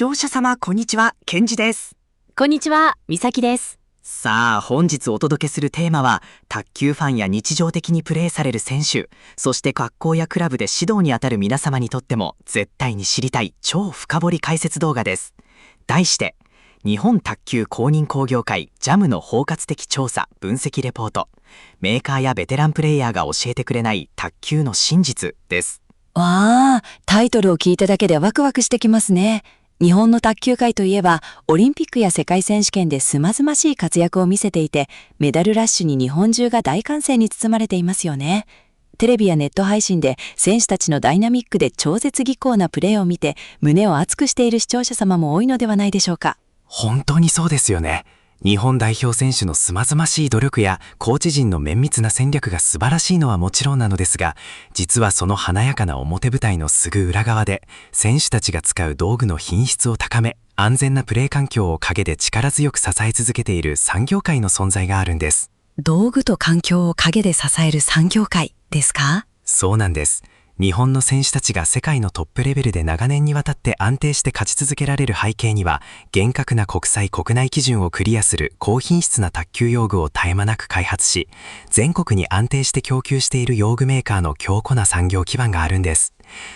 聴者様こんにちは、ケンジです。こんにちは、みさきです。さあ、本日お届けするテーマは、卓球ファンや日常的にプレーされる選手、そして学校やクラブで指導にあたる皆様にとっても絶対に知りたい超深掘り解説動画です。題して、日本卓球公認工業会ジャムの包括的調査分析レポート、メーカーやベテランプレイヤーが教えてくれない卓球の真実です。わあ、タイトルを聞いただけでワクワクしてきますね。日本の卓球界といえば、オリンピックや世界選手権ですまずましい活躍を見せていて、メダルラッシュに日本中が大歓声に包まれていますよね。テレビやネット配信で選手たちのダイナミックで超絶技巧なプレーを見て、胸を熱くしている視聴者様も多いのではないでしょうか。本当にそうですよね。日本代表選手のすまずましい努力やコーチ陣の綿密な戦略が素晴らしいのはもちろんなのですが、実はその華やかな表舞台のすぐ裏側で、選手たちが使う道具の品質を高め、安全なプレー環境を陰で力強く支え続けている産業界の存在があるんです。道具と環境を陰で支える産業界ですか？そうなんです。日本の選手たちが世界のトップレベルで長年にわたって安定して勝ち続けられる背景には、厳格な国際国内基準をクリアする高品質な卓球用具を絶え間なく開発し、全国に安定して供給している用具メーカーの強固な産業基盤があるんです。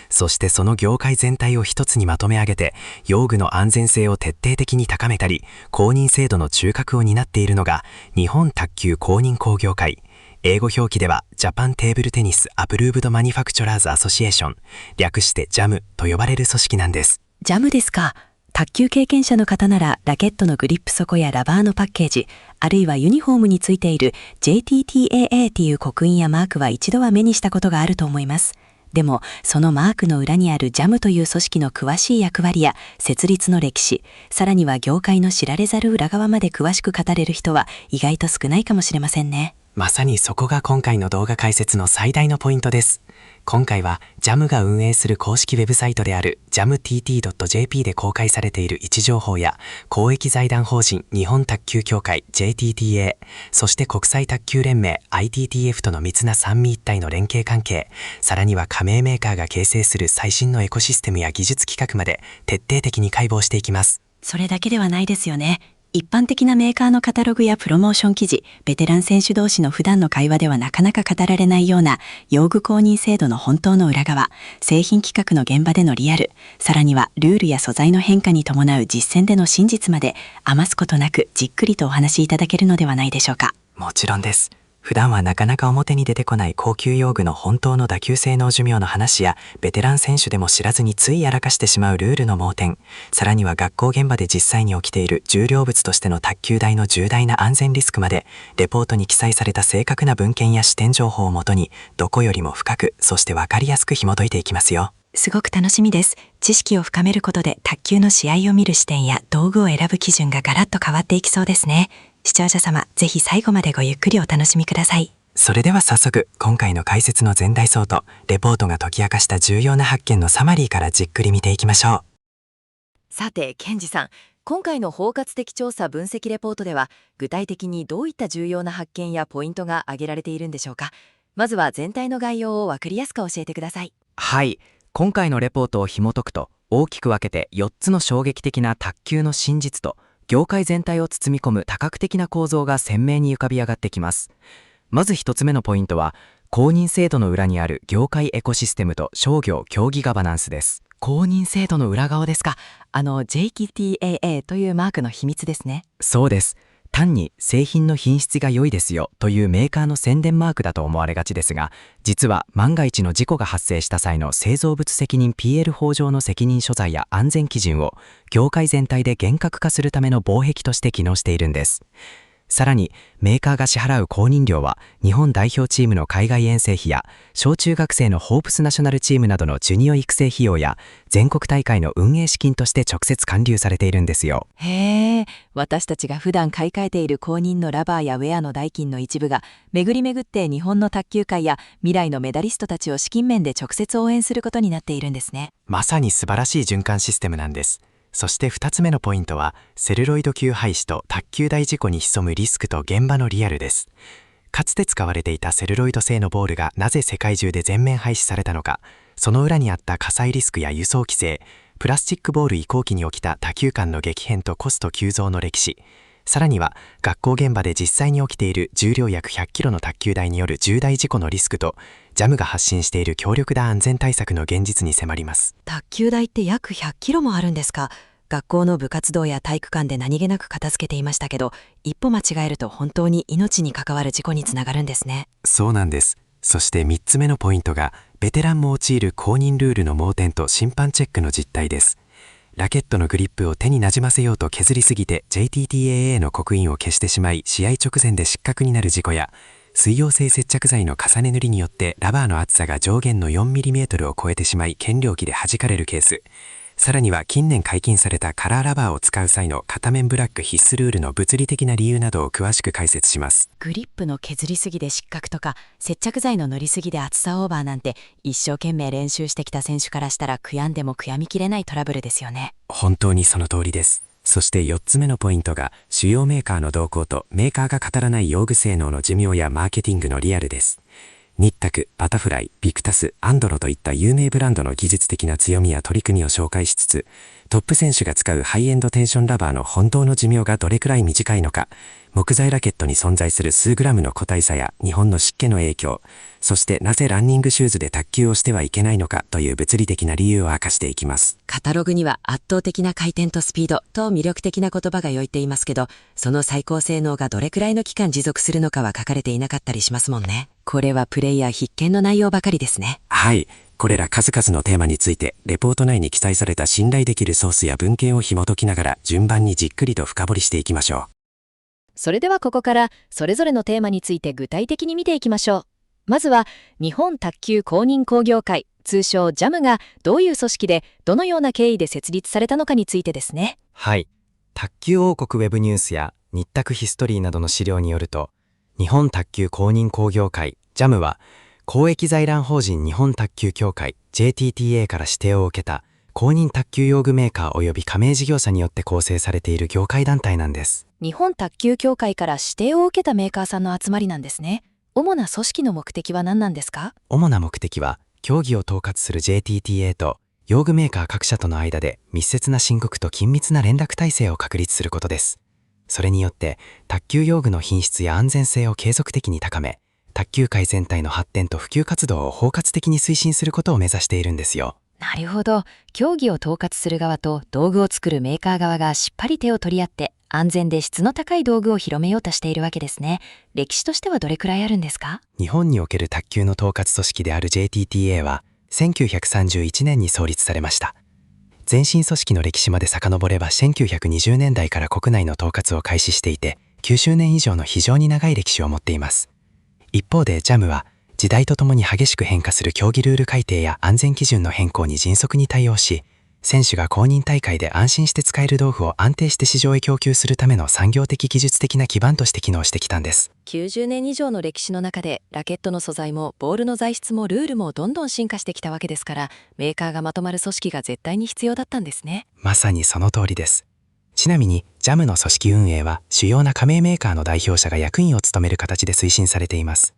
そしてその業界全体を一つにまとめ上げて、用具の安全性を徹底的に高めたり、公認制度の中核を担っているのが、日本卓球公認工業会。英語表記ではジャパンテーブルテニスアプルーブドマニファクチャラーズアソシエーション、略してジャムと呼ばれる組織なんです。ジャムですか。卓球経験者の方ならラケットのグリップ底やラバーのパッケージ、あるいはユニフォームについている JTTAA という刻印やマークは一度は目にしたことがあると思います。でもそのマークの裏にあるジャムという組織の詳しい役割や設立の歴史、さらには業界の知られざる裏側まで詳しく語れる人は意外と少ないかもしれませんね。まさにそこが今回の動画解説の最大のポイントです。今回は JAM が運営する公式ウェブサイトである jamtt.jp で公開されている位置情報や、公益財団法人日本卓球協会 JTTA、そして国際卓球連盟 ITTF との密な三位一体の連携関係、さらには加盟メーカーが形成する最新のエコシステムや技術企画まで徹底的に解剖していきます。それだけではないですよね。一般的なメーカーのカタログやプロモーション記事、ベテラン選手同士の普段の会話ではなかなか語られないような用具公認制度の本当の裏側、製品企画の現場でのリアル、さらにはルールや素材の変化に伴う実践での真実まで、余すことなくじっくりとお話しいただけるのではないでしょうか。もちろんです。普段はなかなか表に出てこない高級用具の本当の打球性能寿命の話や、ベテラン選手でも知らずについやらかしてしまうルールの盲点、さらには学校現場で実際に起きている重量物としての卓球台の重大な安全リスクまで、レポートに記載された正確な文献や視点情報をもとに、どこよりも深く、そしてわかりやすく紐解いていきますよ。すごく楽しみです。知識を深めることで卓球の試合を見る視点や道具を選ぶ基準がガラッと変わっていきそうですね。視聴者様、ぜひ最後までごゆっくりお楽しみください。それでは早速、今回の解説の全体像とレポートが解き明かした重要な発見のサマリーからじっくり見ていきましょう。さて、ケンジさん、今回の包括的調査分析レポートでは、具体的にどういった重要な発見やポイントが挙げられているんでしょうか。まずは全体の概要を分かりやすく教えてください。はい、今回のレポートを紐解くと、大きく分けて4つの衝撃的な卓球の真実と、業界全体を包み込む多角的な構造が鮮明に浮かび上がってきます。まず1つ目のポイントは、公認制度の裏にある業界エコシステムと商業競技ガバナンスです。公認制度の裏側ですか。JTTAA というマークの秘密ですね。そうです。単に製品の品質が良いですよというメーカーの宣伝マークだと思われがちですが、実は万が一の事故が発生した際の製造物責任 PL 法上の責任所在や安全基準を業界全体で厳格化するための防壁として機能しているんです。さらにメーカーが支払う公認料は、日本代表チームの海外遠征費や小中学生のホープスナショナルチームなどのジュニア育成費用や全国大会の運営資金として直接還流されているんですよ。へえ、私たちが普段買い替えている公認のラバーやウェアの代金の一部が巡り巡って日本の卓球界や未来のメダリストたちを資金面で直接応援することになっているんですね。まさに素晴らしい循環システムなんです。そして2つ目のポイントは、セルロイド級廃止と卓球台事故に潜むリスクと現場のリアルです。かつて使われていたセルロイド製のボールがなぜ世界中で全面廃止されたのか、その裏にあった火災リスクや輸送規制、プラスチックボール移行期に起きた他球間の激変とコスト急増の歴史、さらには学校現場で実際に起きている重量約100キロの卓球台による重大事故のリスクと、ジャムが発信している強力な安全対策の現実に迫ります。卓球台って約100キロもあるんですか。学校の部活動や体育館で何気なく片付けていましたけど、一歩間違えると本当に命に関わる事故につながるんですね。そうなんです。そして3つ目のポイントが、ベテランも陥る公認ルールの盲点と審判チェックの実態です。ラケットのグリップを手になじませようと削りすぎて JTTAA の刻印を消してしまい、試合直前で失格になる事故や、水溶性接着剤の重ね塗りによってラバーの厚さが上限の 4mm を超えてしまい検量器で弾かれるケース、さらには近年解禁されたカラーラバーを使う際の片面ブラック必須ルールの物理的な理由などを詳しく解説します。グリップの削りすぎで失格とか、接着剤の塗りすぎで厚さオーバーなんて、一生懸命練習してきた選手からしたら悔やんでも悔やみきれないトラブルですよね。本当にその通りです。そして4つ目のポイントが、主要メーカーの動向とメーカーが語らない用具性能の寿命やマーケティングのリアルです。ニッタク、バタフライ、ビクタス、アンドロといった有名ブランドの技術的な強みや取り組みを紹介しつつ、トップ選手が使うハイエンドテンションラバーの本当の寿命がどれくらい短いのか、木材ラケットに存在する数グラムの個体差や日本の湿気の影響、そしてなぜランニングシューズで卓球をしてはいけないのかという物理的な理由を明かしていきます。カタログには圧倒的な回転とスピードと魅力的な言葉がよいていますけど、その最高性能がどれくらいの期間持続するのかは書かれていなかったりしますもんね。これはプレイヤー必見の内容ばかりですね。はい。これら数々のテーマについて、レポート内に記載された信頼できるソースや文献を紐解きながら順番にじっくりと深掘りしていきましょう。それではここからそれぞれのテーマについて具体的に見ていきましょう。まずは日本卓球公認工業会、通称ジャムがどういう組織でどのような経緯で設立されたのかについてですね。はい。卓球王国ウェブニュースや日卓ヒストリーなどの資料によると、日本卓球公認工業会ジャムは公益財団法人日本卓球協会 JTTA から指定を受けた公認卓球用具メーカー及び加盟事業者によって構成されている業界団体なんです。日本卓球協会から指定を受けたメーカーさんの集まりなんですね。主な組織の目的は何なんですか？主な目的は、競技を統括する JTTA と用具メーカー各社との間で密接な申告と緊密な連絡体制を確立することです。それによって卓球用具の品質や安全性を継続的に高め、卓球界全体の発展と普及活動を包括的に推進することを目指しているんですよ。なるほど。競技を統括する側と道具を作るメーカー側がしっかり手を取り合って安全で質の高い道具を広めようとしているわけですね。歴史としてはどれくらいあるんですか？日本における卓球の統括組織である JTTA は1931年に創立されました。前身組織の歴史まで遡れば1920年代から国内の統括を開始していて、90年以上の非常に長い歴史を持っています。一方でジャムは時代とともに激しく変化する競技ルール改定や安全基準の変更に迅速に対応し、選手が公認大会で安心して使える道具を安定して市場へ供給するための産業的技術的な基盤として機能してきたんです。90年以上の歴史の中でラケットの素材もボールの材質もルールもどんどん進化してきたわけですから、メーカーがまとまる組織が絶対に必要だったんですね。まさにその通りです。ちなみにジャムの組織運営は主要な加盟メーカーの代表者が役員を務める形で推進されています。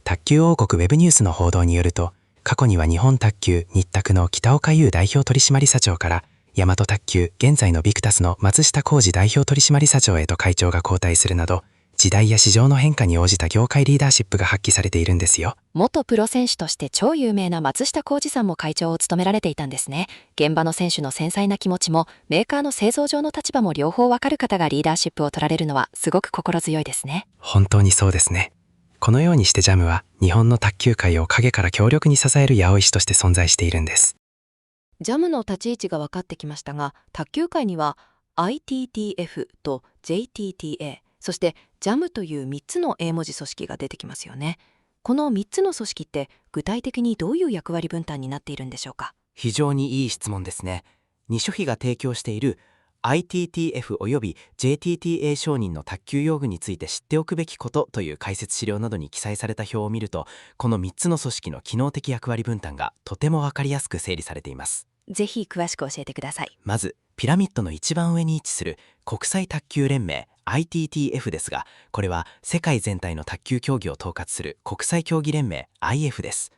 卓球王国ウェブニュースの報道によると、過去には日本卓球日卓の北岡優代表取締社長から大和卓球現在のビクタスの松下浩二代表取締社長へと会長が交代するなど、時代や市場の変化に応じた業界リーダーシップが発揮されているんですよ。元プロ選手として超有名な松下浩二さんも会長を務められていたんですね。現場の選手の繊細な気持ちもメーカーの製造上の立場も両方わかる方がリーダーシップを取られるのはすごく心強いですね。本当にそうですね。このようにしてジャムは日本の卓球界を陰から強力に支える八百石として存在しているんです。ジャムの立ち位置が分かってきましたが、卓球界には ITTF と JTTA、そしてジャムという3つの英文字組織が出てきますよね。この3つの組織って具体的にどういう役割分担になっているんでしょうか？非常にいい質問ですね。2諸比が提供している ITTF および JTTA 承認の卓球用具について知っておくべきことという解説資料などに記載された表を見ると、この3つの組織の機能的役割分担がとても分かりやすく整理されています。ぜひ詳しく教えてください。まずピラミッドの一番上に位置する国際卓球連盟 ITTF ですが、これは世界全体の卓球競技を統括する国際競技連盟 IF です。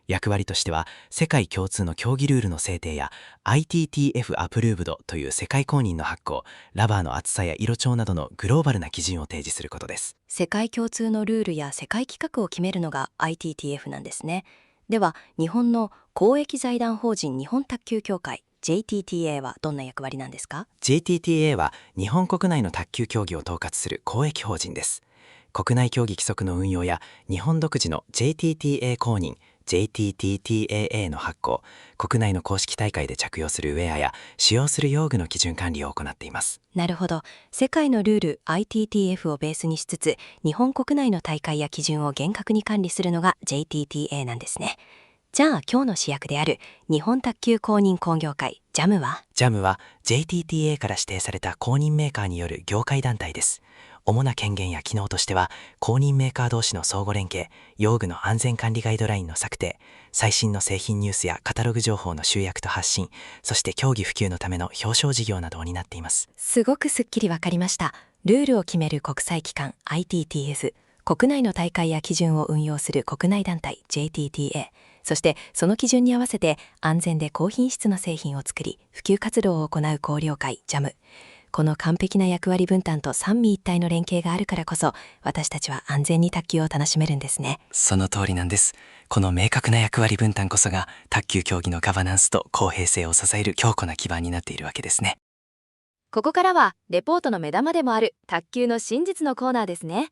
役割としては、世界共通の競技ルールの制定や ITTF アプルーブドという世界公認の発行、ラバーの厚さや色調などのグローバルな基準を提示することです。世界共通のルールや世界規格を決めるのが ITTF なんですね。では、日本の公益財団法人日本卓球協会 JTTA はどんな役割なんですか？ JTTA は日本国内の卓球競技を統括する公益法人です。国内競技規則の運用や日本独自の JTTA 公認、JTTTAA の発行、国内の公式大会で着用するウェアや使用する用具の基準管理を行っています。なるほど。世界のルール ITTF をベースにしつつ、日本国内の大会や基準を厳格に管理するのが JTTA なんですね。じゃあ今日の主役である日本卓球公認工業会 JAM は？ JAM は JTTA から指定された公認メーカーによる業界団体です。主な権限や機能としては、公認メーカー同士の相互連携、用具の安全管理ガイドラインの策定、最新の製品ニュースやカタログ情報の集約と発信、そして競技普及のための表彰事業などを担っています。すごくすっきりわかりました。ルールを決める国際機関 ITTF、国内の大会や基準を運用する国内団体 JTTA、そしてその基準に合わせて安全で高品質な製品を作り、普及活動を行う公了会 JAM。この完璧な役割分担と三位一体の連携があるからこそ、私たちは安全に卓球を楽しめるんですね。その通りなんです。この明確な役割分担こそが卓球競技のガバナンスと公平性を支える強固な基盤になっているわけですね。ここからはレポートの目玉でもある卓球の真実のコーナーですね。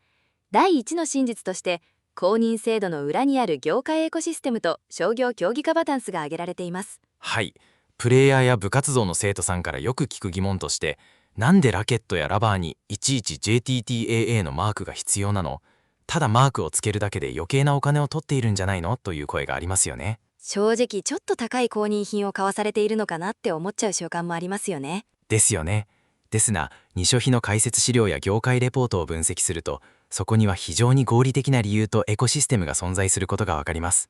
第1の真実として、公認制度の裏にある業界エコシステムと商業競技ガバナンスが挙げられています。はい、プレイヤーや部活動の生徒さんからよく聞く疑問として、なんでラケットやラバーにいちいち JTTAA のマークが必要なの？ただマークをつけるだけで余計なお金を取っているんじゃないの？という声がありますよね。正直ちょっと高い公認品を買わされているのかなって思っちゃう習慣もありますよね。ですよね。ですが、二書比の解説資料や業界レポートを分析すると、そこには非常に合理的な理由とエコシステムが存在することがわかります。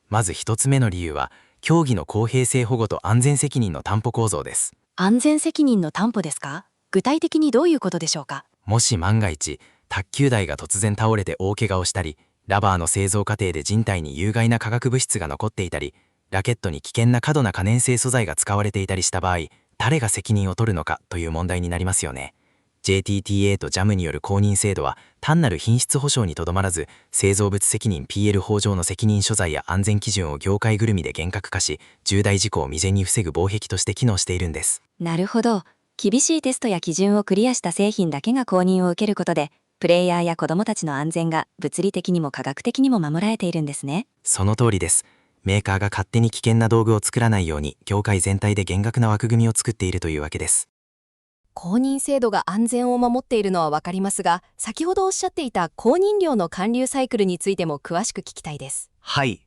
まず一つ目の理由は、競技の公平性保護と安全責任の担保構造です。安全責任の担保ですか？具体的にどういうことでしょうか？もし万が一、卓球台が突然倒れて大怪我をしたり、ラバーの製造過程で人体に有害な化学物質が残っていたり、ラケットに危険な過度な可燃性素材が使われていたりした場合、誰が責任を取るのかという問題になりますよね。JTTA と JAM による公認制度は単なる品質保証にとどまらず、製造物責任 PL 法上の責任所在や安全基準を業界ぐるみで厳格化し、重大事故を未然に防ぐ防壁として機能しているんです。なるほど。厳しいテストや基準をクリアした製品だけが公認を受けることで、プレイヤーや子どもたちの安全が物理的にも科学的にも守られているんですね。その通りです。メーカーが勝手に危険な道具を作らないように、業界全体で厳格な枠組みを作っているというわけです。公認制度が安全を守っているのは分かりますが、先ほどおっしゃっていた公認料の還流サイクルについても詳しく聞きたいです。はい。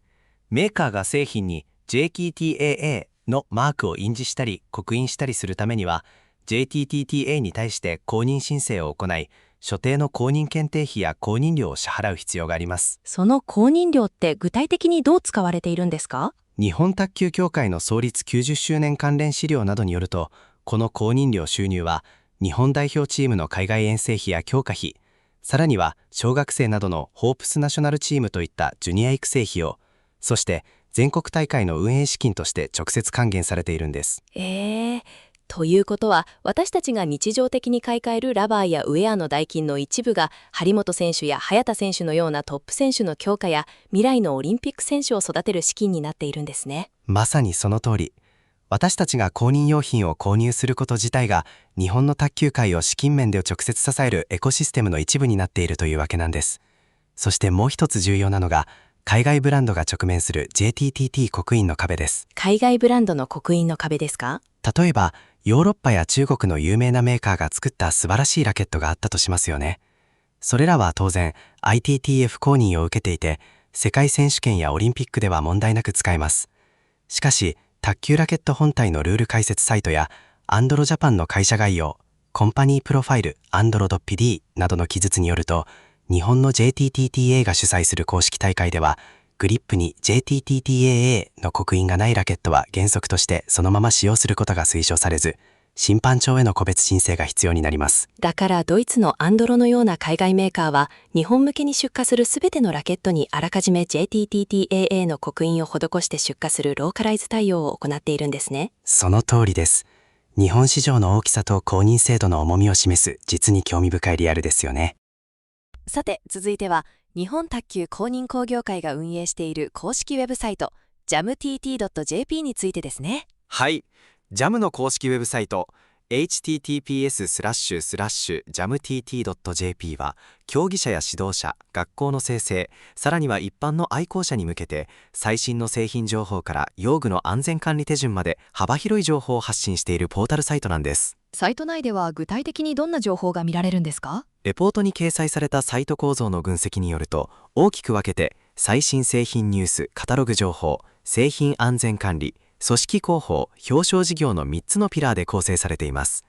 メーカーが製品に JTTAA のマークを印字したり刻印したりするためには、JTTTA に対して公認申請を行い、所定の公認検定費や公認料を支払う必要があります。その公認料って具体的にどう使われているんですか？日本卓球協会の創立90周年関連資料などによると、この公認料収入は、日本代表チームの海外遠征費や強化費、さらには小学生などのホープスナショナルチームといったジュニア育成費用、そして全国大会の運営資金として直接還元されているんです。ということは、私たちが日常的に買い替えるラバーやウェアの代金の一部が、張本選手や早田選手のようなトップ選手の強化や未来のオリンピック選手を育てる資金になっているんですね。まさにその通り。私たちが公認用品を購入すること自体が、日本の卓球界を資金面で直接支えるエコシステムの一部になっているというわけなんです。そしてもう一つ重要なのが、海外ブランドが直面する JTTT 刻印の壁です。海外ブランドの刻印の壁ですか？例えば、ヨーロッパや中国の有名なメーカーが作った素晴らしいラケットがあったとしますよね。それらは当然 ITTF 公認を受けていて、世界選手権やオリンピックでは問題なく使えます。しかし、卓球ラケット本体のルール解説サイトやアンドロジャパンの会社概要、コンパニープロファイル、アンドロ .pd などの記述によると、日本の JTTTA が主催する公式大会では、グリップに JTTTAA の刻印がないラケットは原則としてそのまま使用することが推奨されず、審判長への個別申請が必要になります。だからドイツのアンドロのような海外メーカーは日本向けに出荷するすべてのラケットにあらかじめ JTTAA の刻印を施して出荷するローカライズ対応を行っているんですね。その通りです。日本市場の大きさと公認制度の重みを示す実に興味深いリアルですよね。さて続いては日本卓球公認工業会が運営している公式ウェブサイト jamtt.jp についてですね。はい、JAM の公式ウェブサイト https://jamtt.jp は競技者や指導者、学校の先生、さらには一般の愛好者に向けて最新の製品情報から用具の安全管理手順まで幅広い情報を発信しているポータルサイトなんです。サイト内では具体的にどんな情報が見られるんですか？レポートに掲載されたサイト構造の分析によると、大きく分けて最新製品ニュース、カタログ情報、製品安全管理、組織広報、表彰事業の3つのピラーで構成されています。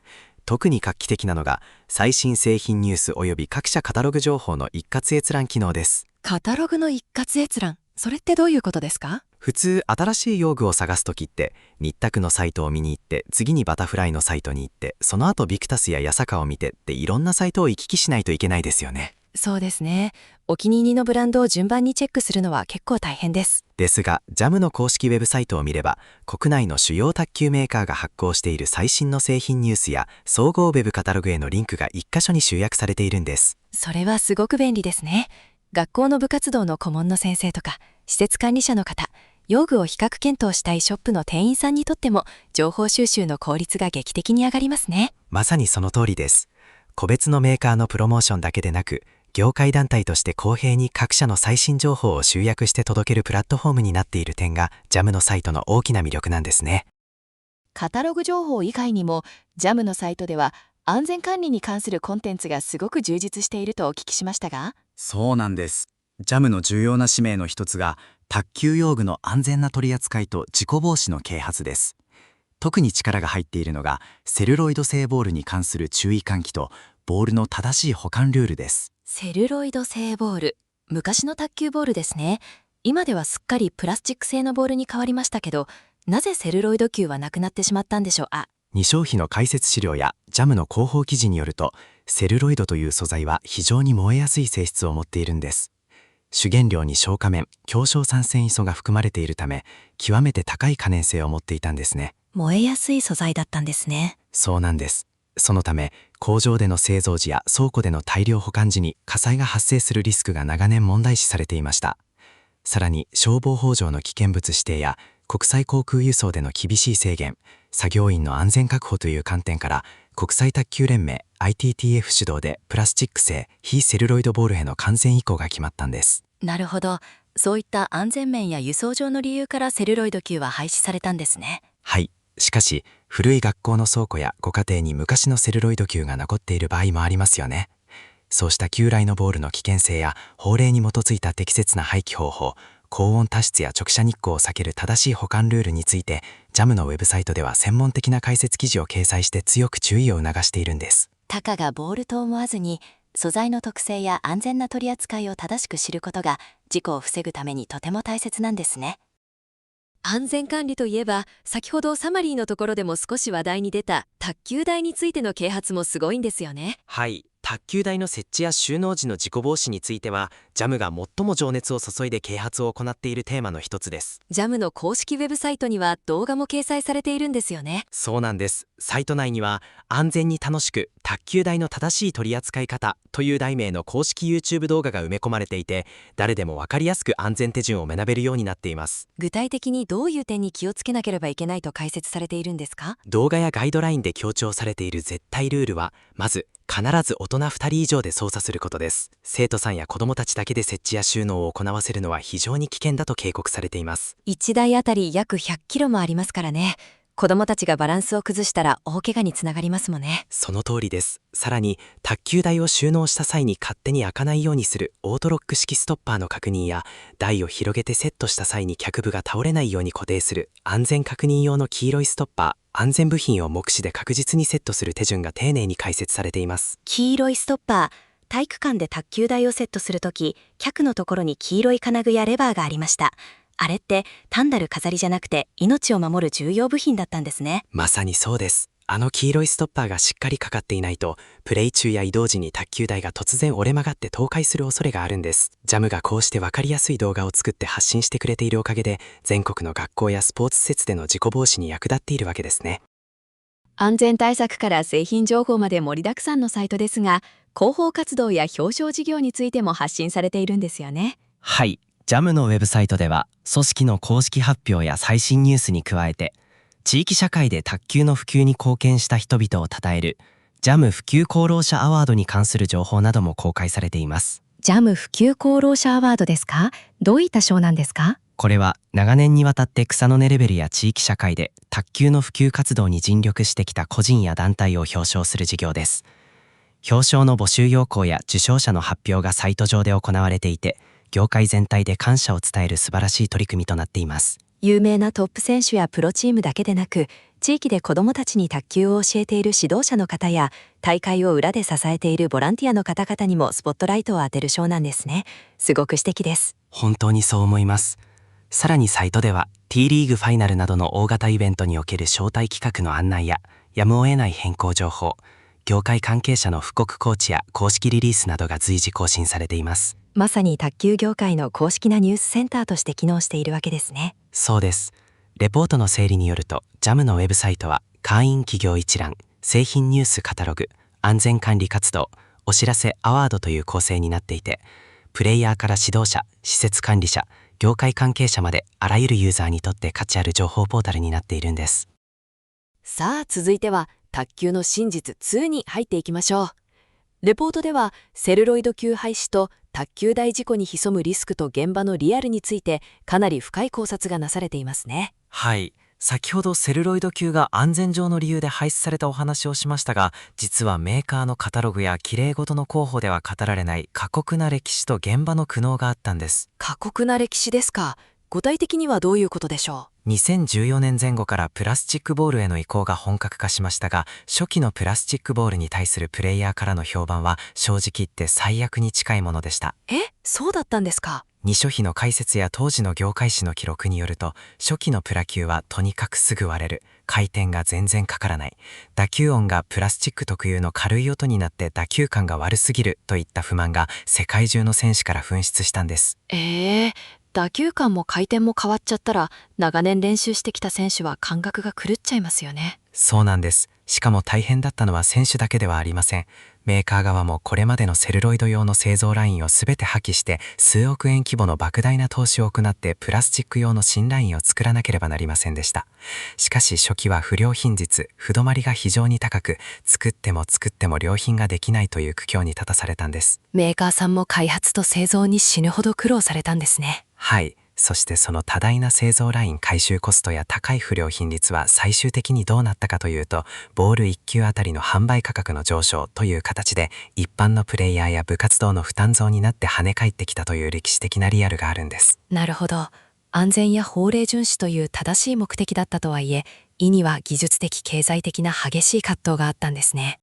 特に画期的なのが最新製品ニュースおよび各社カタログ情報の一括閲覧機能です。カタログの一括閲覧、それってどういうことですか？普通新しい用具を探すときって日卓のサイトを見に行って、次にバタフライのサイトに行って、その後ビクタスやヤサカを見てっていろんなサイトを行き来しないといけないですよね。そうですね。お気に入りのブランドを順番にチェックするのは結構大変です。ですが JAM の公式ウェブサイトを見れば、国内の主要卓球メーカーが発行している最新の製品ニュースや総合ウェブカタログへのリンクが1箇所に集約されているんです。それはすごく便利ですね。学校の部活動の顧問の先生とか施設管理者の方、用具を比較検討したいショップの店員さんにとっても情報収集の効率が劇的に上がりますね。まさにその通りです。個別のメーカーのプロモーションだけでなく、業界団体として公平に各社の最新情報を集約して届けるプラットフォームになっている点が JAM のサイトの大きな魅力なんですね。カタログ情報以外にも JAM のサイトでは安全管理に関するコンテンツがすごく充実しているとお聞きしましたが。そうなんです。JAM の重要な使命の一つが卓球用具の安全な取り扱いと事故防止の啓発です。特に力が入っているのがセルロイド製ボールに関する注意喚起とボールの正しい保管ルールです。セルロイド製ボール、昔の卓球ボールですね。今ではすっかりプラスチック製のボールに変わりましたけど、なぜセルロイド球はなくなってしまったんでしょう。二商品の解説資料や JAM の広報記事によると、セルロイドという素材は非常に燃えやすい性質を持っているんです。主原料に消化面、強硝酸繊維素が含まれているため、極めて高い可燃性を持っていたんですね。燃えやすい素材だったんですね。そうなんです。そのため工場での製造時や倉庫での大量保管時に火災が発生するリスクが長年問題視されていました。さらに消防法上の危険物指定や国際航空輸送での厳しい制限、作業員の安全確保という観点から国際卓球連盟 ITTF 主導でプラスチック製非セルロイドボールへの完全移行が決まったんです。なるほど。そういった安全面や輸送上の理由からセルロイド球は廃止されたんですね。はい。しかし古い学校の倉庫やご家庭に昔のセルロイド球が残っている場合もありますよね。そうした旧来のボールの危険性や法令に基づいた適切な廃棄方法、高温多湿や直射日光を避ける正しい保管ルールについて JAM のウェブサイトでは専門的な解説記事を掲載して強く注意を促しているんです。たかがボールと思わずに素材の特性や安全な取り扱いを正しく知ることが事故を防ぐためにとても大切なんですね。安全管理といえば、先ほどサマリーのところでも少し話題に出た卓球台についての啓発もすごいんですよね。はい、卓球台の設置や収納時の事故防止については JAM が最も情熱を注いで啓発を行っているテーマの一つです。 JAM の公式ウェブサイトには動画も掲載されているんですよね。そうなんです。サイト内には安全に楽しく卓球台の正しい取り扱い方という題名の公式 YouTube 動画が埋め込まれていて、誰でも分かりやすく安全手順を学べるようになっています。具体的にどういう点に気をつけなければいけないと解説されているんですか？動画やガイドラインで強調されている絶対ルールは、まず必ず大人2人以上で操作することです。生徒さんや子どもたちだけで設置や収納を行わせるのは非常に危険だと警告されています。1台あたり約100キロもありますからね。子どもたちがバランスを崩したら大怪我につながりますもんね。その通りです。さらに卓球台を収納した際に勝手に開かないようにするオートロック式ストッパーの確認や、台を広げてセットした際に脚部が倒れないように固定する安全確認用の黄色いストッパー、安全部品を目視で確実にセットする手順が丁寧に解説されています。黄色いストッパー、体育館で卓球台をセットするとき、脚のところに黄色い金具やレバーがありました。あれって単なる飾りじゃなくて命を守る重要部品だったんですね。まさにそうです。あの黄色いストッパーがしっかりかかっていないと、プレイ中や移動時に卓球台が突然折れ曲がって倒壊する恐れがあるんです。ジャムがこうして分かりやすい動画を作って発信してくれているおかげで、全国の学校やスポーツ施設での事故防止に役立っているわけですね。安全対策から製品情報まで盛りだくさんのサイトですが、広報活動や表彰事業についても発信されているんですよね。はい、ジャムのウェブサイトでは組織の公式発表や最新ニュースに加えて、地域社会で卓球の普及に貢献した人々を称えるジャム普及功労者アワードに関する情報なども公開されています。ジャム普及功労者アワードですか？どういった賞なんですか？これは長年にわたって草の根レベルや地域社会で卓球の普及活動に尽力してきた個人や団体を表彰する事業です。表彰の募集要項や受賞者の発表がサイト上で行われていて、業界全体で感謝を伝える素晴らしい取り組みとなっています。有名なトップ選手やプロチームだけでなく、地域で子どもたちに卓球を教えている指導者の方や、大会を裏で支えているボランティアの方々にもスポットライトを当てる賞なんですね。すごく素敵です。本当にそう思います。さらにサイトでは T リーグファイナルなどの大型イベントにおける招待企画の案内や、やむを得ない変更情報、業界関係者の布告コーチや公式リリースなどが随時更新されています。まさに卓球業界の公式なニュースセンターとして機能しているわけですね。そうです。レポートの整理によると、ジャムのウェブサイトは会員企業一覧、製品ニュースカタログ、安全管理活動、お知らせアワードという構成になっていて、プレイヤーから指導者、施設管理者、業界関係者まであらゆるユーザーにとって価値ある情報ポータルになっているんです。さあ続いては卓球の真実2に入っていきましょう。レポートではセルロイド球廃止と卓球台事故に潜むリスクと現場のリアルについてかなり深い考察がなされていますね。はい。先ほどセルロイド球が安全上の理由で廃止されたお話をしましたが、実はメーカーのカタログやきれいごとの広報では語られない過酷な歴史と現場の苦悩があったんです。過酷な歴史ですか。具体的にはどういうことでしょう。2014年前後からプラスチックボールへの移行が本格化しましたが、初期のプラスチックボールに対するプレイヤーからの評判は正直言って最悪に近いものでした。そうだったんですか。二書費の解説や当時の業界誌の記録によると、初期のプラ球はとにかくすぐ割れる、回転が全然かからない、打球音がプラスチック特有の軽い音になって打球感が悪すぎるといった不満が世界中の選手から噴出したんです。打球感も回転も変わっちゃったら、長年練習してきた選手は感覚が狂っちゃいますよね。そうなんです。しかも大変だったのは選手だけではありません。メーカー側もこれまでのセルロイド用の製造ラインを全て破棄して、数億円規模の莫大な投資を行ってプラスチック用の新ラインを作らなければなりませんでした。しかし初期は不良品質、不止まりが非常に高く、作っても良品ができないという苦境に立たされたんです。メーカーさんも開発と製造に死ぬほど苦労されたんですね。はい。そしてその多大な製造ライン回収コストや高い不良品率は最終的にどうなったかというと、ボール1球あたりの販売価格の上昇という形で一般のプレイヤーや部活動の負担増になって跳ね返ってきたという歴史的なリアルがあるんです。なるほど。安全や法令遵守という正しい目的だったとはいえ、意には技術的経済的な激しい葛藤があったんですね。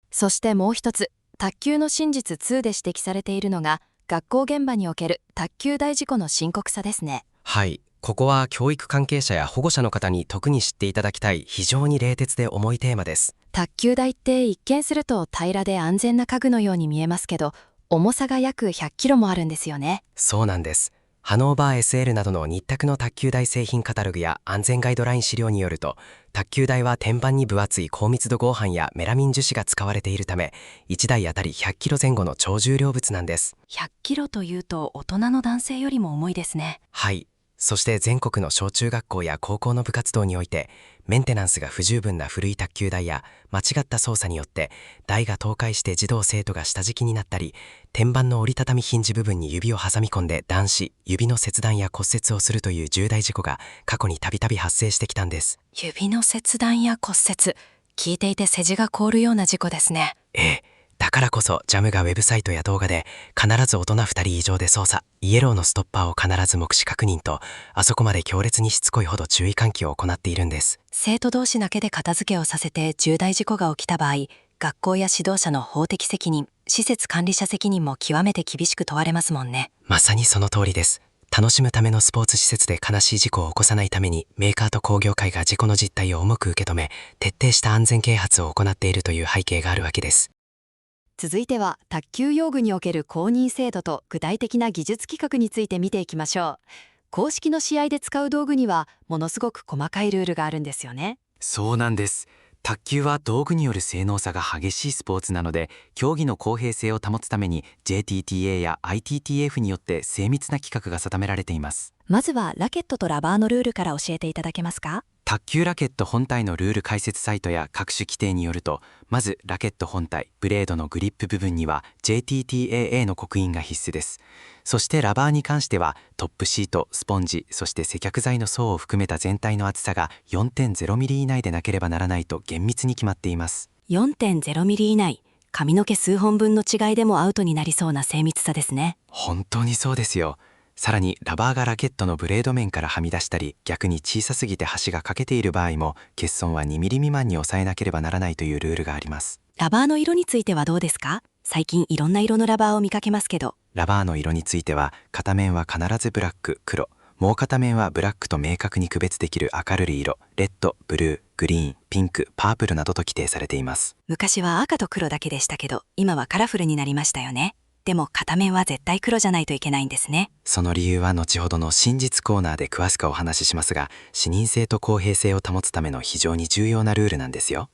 そしてもう一つ、卓球の真実2で指摘されているのが、学校現場における卓球台事故の深刻さですね。はい、ここは教育関係者や保護者の方に特に知っていただきたい非常に冷徹で重いテーマです。卓球台って一見すると平らで安全な家具のように見えますけど、重さが約100キロもあるんですよね。そうなんです。ハノーバー SL などの日卓の卓球台製品カタログや安全ガイドライン資料によると、卓球台は天板に分厚い高密度合板やメラミン樹脂が使われているため、1台あたり100キロ前後の超重量物なんです。100キロというと大人の男性よりも重いですね。はい。そして全国の小中学校や高校の部活動において、メンテナンスが不十分な古い卓球台や間違った操作によって台が倒壊して児童生徒が下敷きになったり、天板の折りたたみヒンジ部分に指を挟み込んで断し、指の切断や骨折をするという重大事故が過去にたびたび発生してきたんです。指の切断や骨折、聞いていて背中が凍るような事故ですね。だからこそジャムがウェブサイトや動画で必ず大人2人以上で操作、イエローのストッパーを必ず目視確認と、あそこまで強烈にしつこいほど注意喚起を行っているんです。生徒同士だけで片付けをさせて重大事故が起きた場合、学校や指導者の法的責任、施設管理者責任も極めて厳しく問われますもんね。まさにその通りです。楽しむためのスポーツ施設で悲しい事故を起こさないためにメーカーと工業界が事故の実態を重く受け止め、徹底した安全啓発を行っているという背景があるわけです。続いては卓球用具における公認制度と具体的な技術規格について見ていきましょう。公式の試合で使う道具にはものすごく細かいルールがあるんですよね。そうなんです。卓球は道具による性能差が激しいスポーツなので、競技の公平性を保つために JTTA や ITTF によって精密な規格が定められています。まずはラケットとラバーのルールから教えていただけますか？卓球ラケット本体のルール解説サイトや各種規定によると、まずラケット本体、ブレードのグリップ部分には JTTAA の刻印が必須です。そしてラバーに関してはトップシート、スポンジ、そして接着剤の層を含めた全体の厚さが 4.0 ミリ以内でなければならないと厳密に決まっています。 4.0 ミリ以内、髪の毛数本分の違いでもアウトになりそうな精密さですね。本当にそうですよ。さらにラバーがラケットのブレード面からはみ出したり、逆に小さすぎて端が欠けている場合も欠損は2ミリ未満に抑えなければならないというルールがあります。ラバーの色についてはどうですか？最近いろんな色のラバーを見かけますけど。ラバーの色については片面は必ずブラック、黒、もう片面はブラックと明確に区別できる明るい色、レッド、ブルー、グリーン、ピンク、パープルなどと規定されています。昔は赤と黒だけでしたけど、今はカラフルになりましたよね。でも片面は絶対黒じゃないといけないんですね。その理由は後ほどの真実コーナーで詳しくお話ししますが、視認性と公平性を保つための非常に重要なルールなんですよ。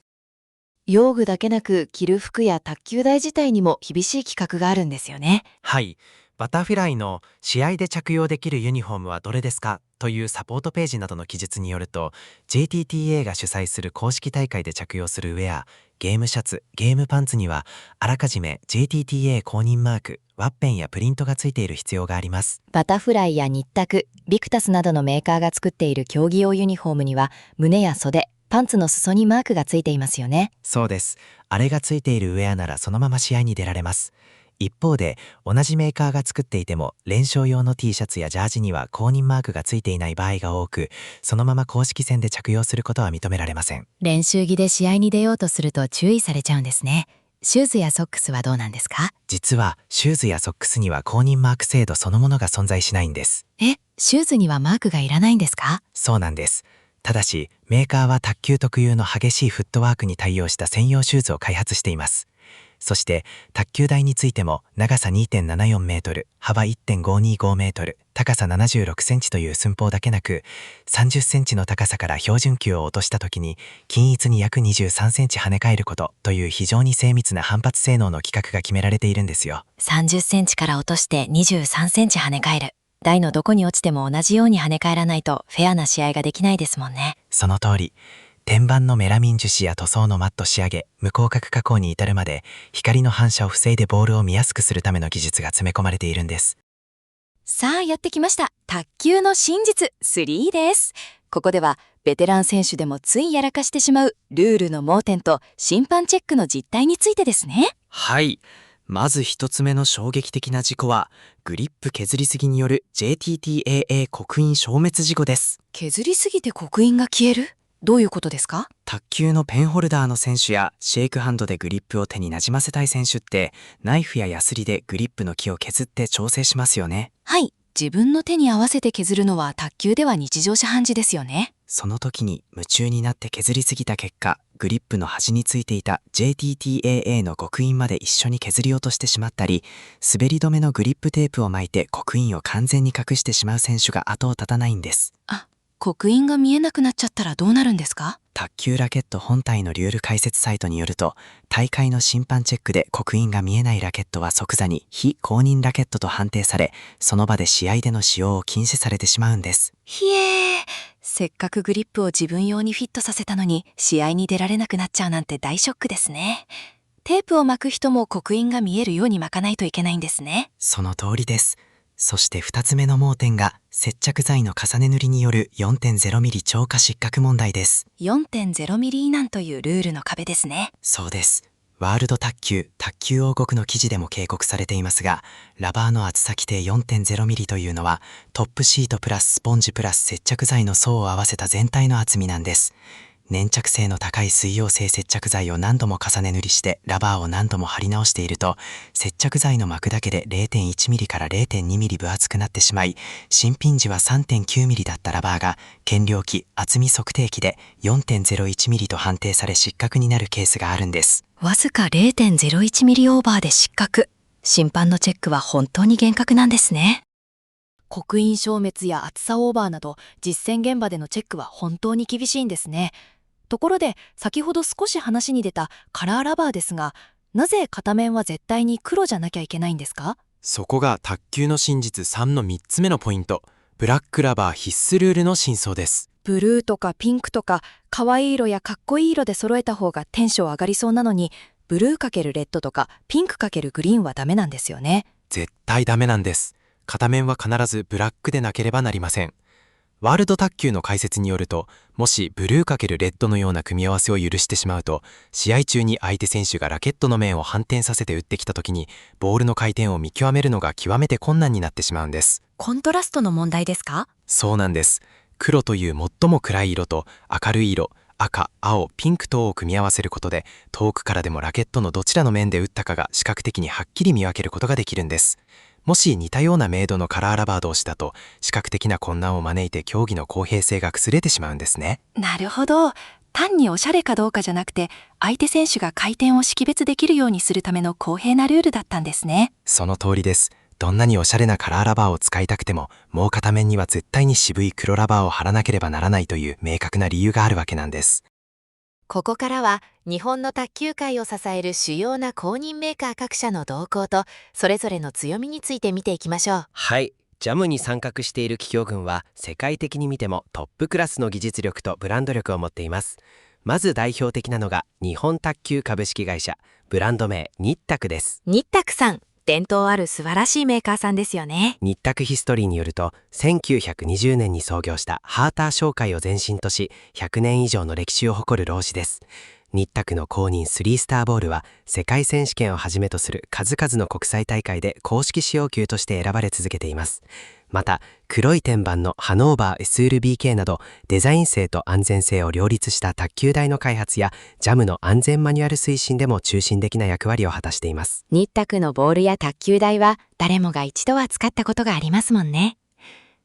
用具だけなく着る服や卓球台自体にも厳しい規格があるんですよね。はい。バタフライの試合で着用できるユニフォームはどれですかというサポートページなどの記述によると、 JTTA が主催する公式大会で着用するウェア、ゲームシャツ、ゲームパンツにはあらかじめ JTTA 公認マーク、ワッペンやプリントがついている必要があります。バタフライやニッタク、ビクタスなどのメーカーが作っている競技用ユニフォームには胸や袖、パンツの裾にマークがついていますよね。そうです。あれがついているウェアならそのまま試合に出られます。一方で同じメーカーが作っていても練習用の T シャツやジャージには公認マークがついていない場合が多く、そのまま公式戦で着用することは認められません。練習着で試合に出ようとすると注意されちゃうんですね。シューズやソックスはどうなんですか？実はシューズやソックスには公認マーク制度そのものが存在しないんです。シューズにはマークがいらないんですか？そうなんです。ただしメーカーは卓球特有の激しいフットワークに対応した専用シューズを開発しています。そして卓球台についても長さ 2.74 メートル、幅 1.525 メートル、高さ76センチという寸法だけなく、30センチの高さから標準球を落とした時に均一に約23センチ跳ね返ることという非常に精密な反発性能の規格が決められているんですよ。30センチから落として23センチ跳ね返る。台のどこに落ちても同じように跳ね返らないとフェアな試合ができないですもんね。その通り。天板のメラミン樹脂や塗装のマット仕上げ、無光角加工に至るまで光の反射を防いでボールを見やすくするための技術が詰め込まれているんです。さあやってきました。卓球の真実3です。ここではベテラン選手でもついやらかしてしまうルールの盲点と審判チェックの実態についてですね。はい。まず一つ目の衝撃的な事故は、グリップ削りすぎによる JTTAA 刻印消滅事故です。削りすぎて刻印が消える？どういうことですか？卓球のペンホルダーの選手やシェイクハンドでグリップを手になじませたい選手って、ナイフやヤスリでグリップの木を削って調整しますよね。はい。自分の手に合わせて削るのは卓球では日常茶飯事ですよね。その時に夢中になって削りすぎた結果、グリップの端についていた JTTAA の刻印まで一緒に削り落としてしまったり、滑り止めのグリップテープを巻いて刻印を完全に隠してしまう選手が後を絶たないんです。刻印が見えなくなっちゃったらどうなるんですか？卓球ラケット本体のルール解説サイトによると、大会の審判チェックで刻印が見えないラケットは即座に非公認ラケットと判定され、その場で試合での使用を禁止されてしまうんです。ひえー、せっかくグリップを自分用にフィットさせたのに試合に出られなくなっちゃうなんて大ショックですね。テープを巻く人も刻印が見えるように巻かないといけないんですね。その通りです。そして2つ目の盲点が、接着剤の重ね塗りによる 4.0 ミリ超過失格問題です。4.0 ミリ以南というルールの壁ですね。そうです。ワールド卓球王国の記事でも警告されていますが、ラバーの厚さ規定 4.0 ミリというのは、トップシートプラススポンジプラス接着剤の層を合わせた全体の厚みなんです。粘着性の高い水溶性接着剤を何度も重ね塗りしてラバーを何度も貼り直していると、接着剤の膜だけで 0.1 ミリから 0.2 ミリ分厚くなってしまい、新品時は 3.9 ミリだったラバーが検量器厚み測定器で 4.01 ミリと判定され失格になるケースがあるんです。わずか 0.01 ミリオーバーで失格。審判のチェックは本当に厳格なんですね。刻印消滅や厚さオーバーなど実践現場でのチェックは本当に厳しいんですね。ところで先ほど少し話に出たカラーラバーですが、なぜ片面は絶対に黒じゃなきゃいけないんですか？そこが卓球の真実3の3つ目のポイント、ブラックラバー必須ルールの真相です。ブルーとかピンクとか可愛い色やかっこいい色で揃えた方がテンション上がりそうなのに、ブルー×レッドとかピンク×グリーンはダメなんですよね。絶対ダメなんです。片面は必ずブラックでなければなりません。ワールド卓球の解説によると、もしブルー×レッドのような組み合わせを許してしまうと、試合中に相手選手がラケットの面を反転させて打ってきた時に、ボールの回転を見極めるのが極めて困難になってしまうんです。コントラストの問題ですか？そうなんです。黒という最も暗い色と明るい色、赤、青、ピンク等を組み合わせることで、遠くからでもラケットのどちらの面で打ったかが視覚的にはっきり見分けることができるんです。もし似たような明度のカラーラバー同士だと、視覚的な混乱を招いて競技の公平性が崩れてしまうんですね。なるほど。単におしゃれかどうかじゃなくて、相手選手が回転を識別できるようにするための公平なルールだったんですね。その通りです。どんなにおしゃれなカラーラバーを使いたくても、もう片面には絶対に渋い黒ラバーを貼らなければならないという明確な理由があるわけなんです。ここからは日本の卓球界を支える主要な公認メーカー各社の動向とそれぞれの強みについて見ていきましょう。はい、ジャムに参画している企業群は世界的に見てもトップクラスの技術力とブランド力を持っています。まず代表的なのが日本卓球株式会社、ブランド名日卓です。日卓さん、伝統ある素晴らしいメーカーさんですよね。日卓ヒストリーによると、1920年に創業したハーター商会を前身とし、100年以上の歴史を誇る労使です。日卓の公認3スターボールは、世界選手権をはじめとする数々の国際大会で公式使用球として選ばれ続けています。また、黒い天板のハノーバー SLBK など、デザイン性と安全性を両立した卓球台の開発や、ジャムの安全マニュアル推進でも中心的な役割を果たしています。日卓のボールや卓球台は誰もが一度は使ったことがありますもんね。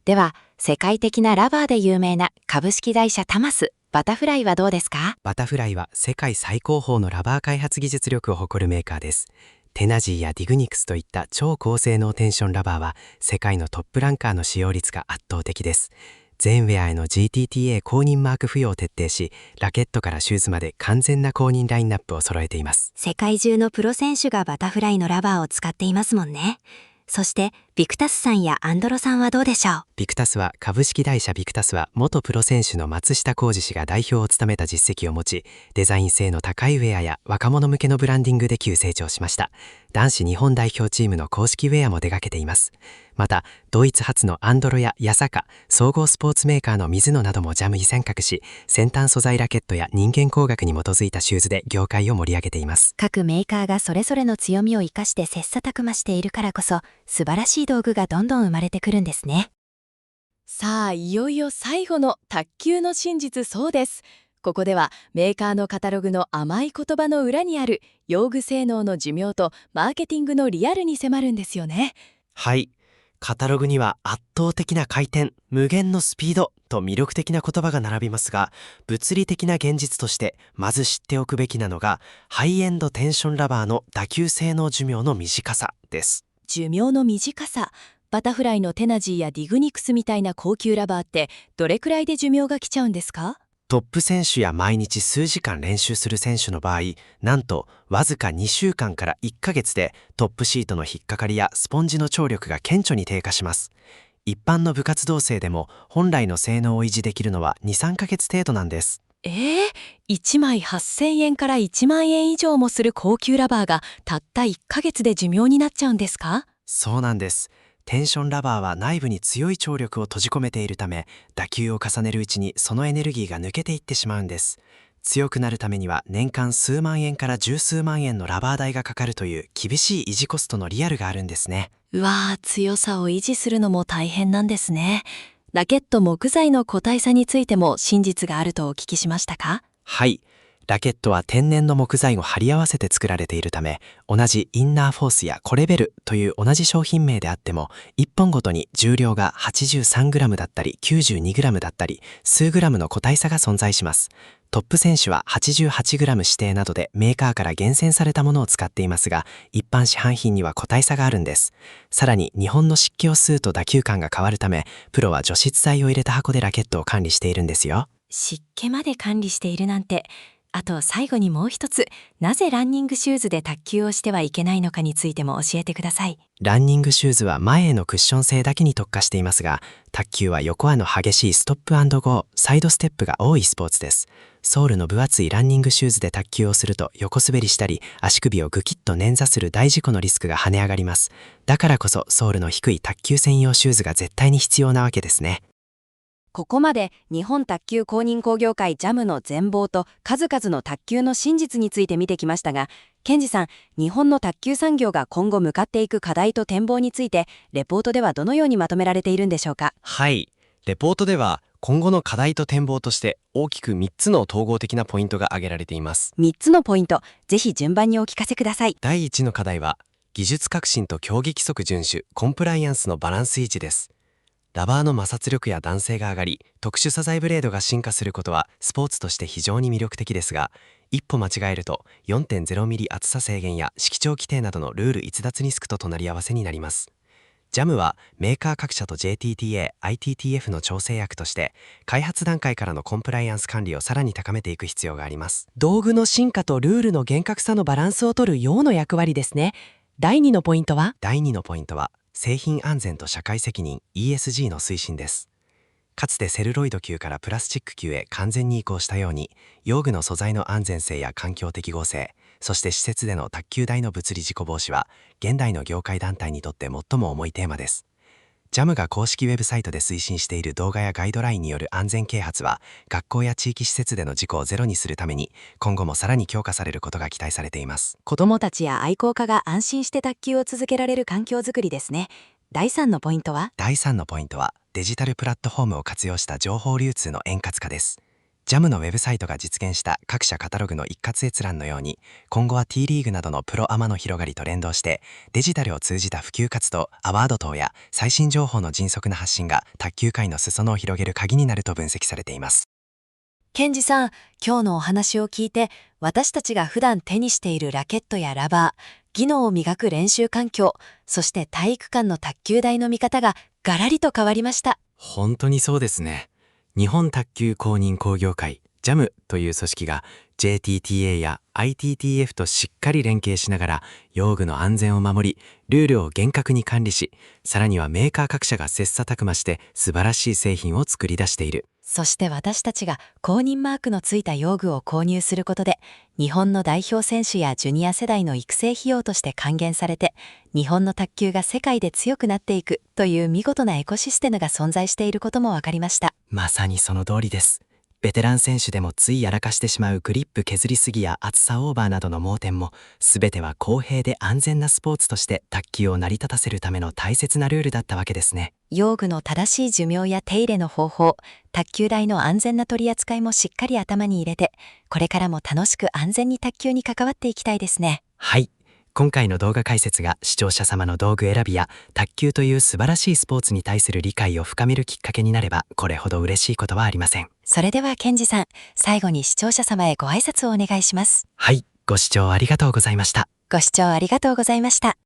では、世界的なラバーで有名な株式会社タマス、バタフライはどうですか？バタフライは世界最高峰のラバー開発技術力を誇るメーカーです。テナジーやディグニクスといった超高性能テンションラバーは世界のトップランカーの使用率が圧倒的です。全ウェアへの GTTA 公認マーク付与を徹底し、ラケットからシューズまで完全な公認ラインナップを揃えています。世界中のプロ選手がバタフライのラバーを使っていますもんね。そしてビクタスさんやアンドロさんはどうでしょう？ビクタスは株式会社ビクタスは元プロ選手の松下幸二氏が代表を務めた実績を持ち、デザイン性の高いウェアや若者向けのブランディングで急成長しました。男子日本代表チームの公式ウェアも手掛けています。またドイツ発のアンドロやヤサカ、総合スポーツメーカーのミズノなどもジャムに参画し、先端素材ラケットや人間工学に基づいたシューズで業界を盛り上げています。各メーカーがそれぞれの強みを生かして切磋琢磨しているからこそ、素晴らしい道具がどんどん生まれてくるんですね。さあ、いよいよ最後の卓球の真実そうです。ここではメーカーのカタログの甘い言葉の裏にある用具性能の寿命とマーケティングのリアルに迫るんですよね。はい、カタログには圧倒的な回転、無限のスピードと魅力的な言葉が並びますが、物理的な現実としてまず知っておくべきなのがハイエンドテンションラバーの打球性能寿命の短さです。寿命の短さ。バタフライのテナジーやディグニクスみたいな高級ラバーってどれくらいで寿命が来ちゃうんですか？トップ選手や毎日数時間練習する選手の場合、なんとわずか2週間から1ヶ月でトップシートの引っかかりやスポンジの張力が顕著に低下します。一般の部活動生でも本来の性能を維持できるのは 2,3 ヶ月程度なんです。1枚8,000円から1万円以上もする高級ラバーがたった1ヶ月で寿命になっちゃうんですか？そうなんです。テンションラバーは内部に強い張力を閉じ込めているため、打球を重ねるうちにそのエネルギーが抜けていってしまうんです。強くなるためには年間数万円から十数万円のラバー代がかかるという厳しい維持コストのリアルがあるんですね。うわー、強さを維持するのも大変なんですね。ラケット木材の個体差についても真実があるとお聞きしましたか？はい。ラケットは天然の木材を貼り合わせて作られているため、同じインナーフォースやコレベルという同じ商品名であっても、1本ごとに重量が 83g だったり 92g だったり、数グラムの個体差が存在します。トップ選手は 88g 指定などでメーカーから厳選されたものを使っていますが、一般市販品には個体差があるんです。さらに日本の湿気を吸うと打球感が変わるため、プロは除湿剤を入れた箱でラケットを管理しているんですよ。湿気まで管理しているなんて。あと最後にもう一つ、なぜランニングシューズで卓球をしてはいけないのかについても教えてください。ランニングシューズは前へのクッション性だけに特化していますが、卓球は横穴の激しいストップ&ゴー、サイドステップが多いスポーツです。ソールの分厚いランニングシューズで卓球をすると横滑りしたり、足首をグキッと捻挫する大事故のリスクが跳ね上がります。だからこそソールの低い卓球専用シューズが絶対に必要なわけですね。ここまで日本卓球公認工業会ジャムの全貌と数々の卓球の真実について見てきましたが、ケンジさん、日本の卓球産業が今後向かっていく課題と展望について、レポートではどのようにまとめられているんでしょうか。はい。レポートでは今後の課題と展望として大きく3つの統合的なポイントが挙げられています。3つのポイント、ぜひ順番にお聞かせください。第1の課題は、技術革新と競技規則遵守、コンプライアンスのバランス維持です。ラバーの摩擦力や弾性が上がり、特殊素材ブレードが進化することはスポーツとして非常に魅力的ですが、一歩間違えると 4.0 ミリ厚さ制限や色調規定などのルール逸脱リスクと隣り合わせになります。ジャムはメーカー各社と JTTA、ITTF の調整役として、開発段階からのコンプライアンス管理をさらに高めていく必要があります。道具の進化とルールの厳格さのバランスを取る陽の役割ですね。第2のポイントは製品安全と社会責任 ESG の推進です。かつてセルロイド球からプラスチック球へ完全に移行したように、用具の素材の安全性や環境適合性、そして施設での卓球台の物理事故防止は、現代の業界団体にとって最も重いテーマです。ジャムが公式ウェブサイトで推進している動画やガイドラインによる安全啓発は、学校や地域施設での事故をゼロにするために、今後もさらに強化されることが期待されています。子どもたちや愛好家が安心して卓球を続けられる環境づくりですね。第3のポイントはデジタルプラットフォームを活用した情報流通の円滑化です。ジャムのウェブサイトが実現した各社カタログの一括閲覧のように、今後は T リーグなどのプロアマの広がりと連動して、デジタルを通じた普及活動、アワード等や最新情報の迅速な発信が卓球界の裾野を広げる鍵になると分析されています。ケンジさん、今日のお話を聞いて、私たちが普段手にしているラケットやラバー、技能を磨く練習環境、そして体育館の卓球台の見方がガラリと変わりました。本当にそうですね。日本卓球公認工業会ジャムという組織が JTTA や ITTF としっかり連携しながら用具の安全を守り、ルールを厳格に管理し、さらにはメーカー各社が切磋琢磨して素晴らしい製品を作り出している。そして私たちが公認マークのついた用具を購入することで、日本の代表選手やジュニア世代の育成費用として還元されて、日本の卓球が世界で強くなっていくという見事なエコシステムが存在していることも分かりました。まさにその通りです。ベテラン選手でもついやらかしてしまうグリップ削りすぎや厚さオーバーなどの盲点も、全ては公平で安全なスポーツとして卓球を成り立たせるための大切なルールだったわけですね。用具の正しい寿命や手入れの方法、卓球台の安全な取り扱いもしっかり頭に入れて、これからも楽しく安全に卓球に関わっていきたいですね。はい。今回の動画解説が視聴者様の道具選びや卓球という素晴らしいスポーツに対する理解を深めるきっかけになれば、これほど嬉しいことはありません。それではケンジさん、最後に視聴者様へご挨拶をお願いします。はい。ご視聴ありがとうございました。ご視聴ありがとうございました。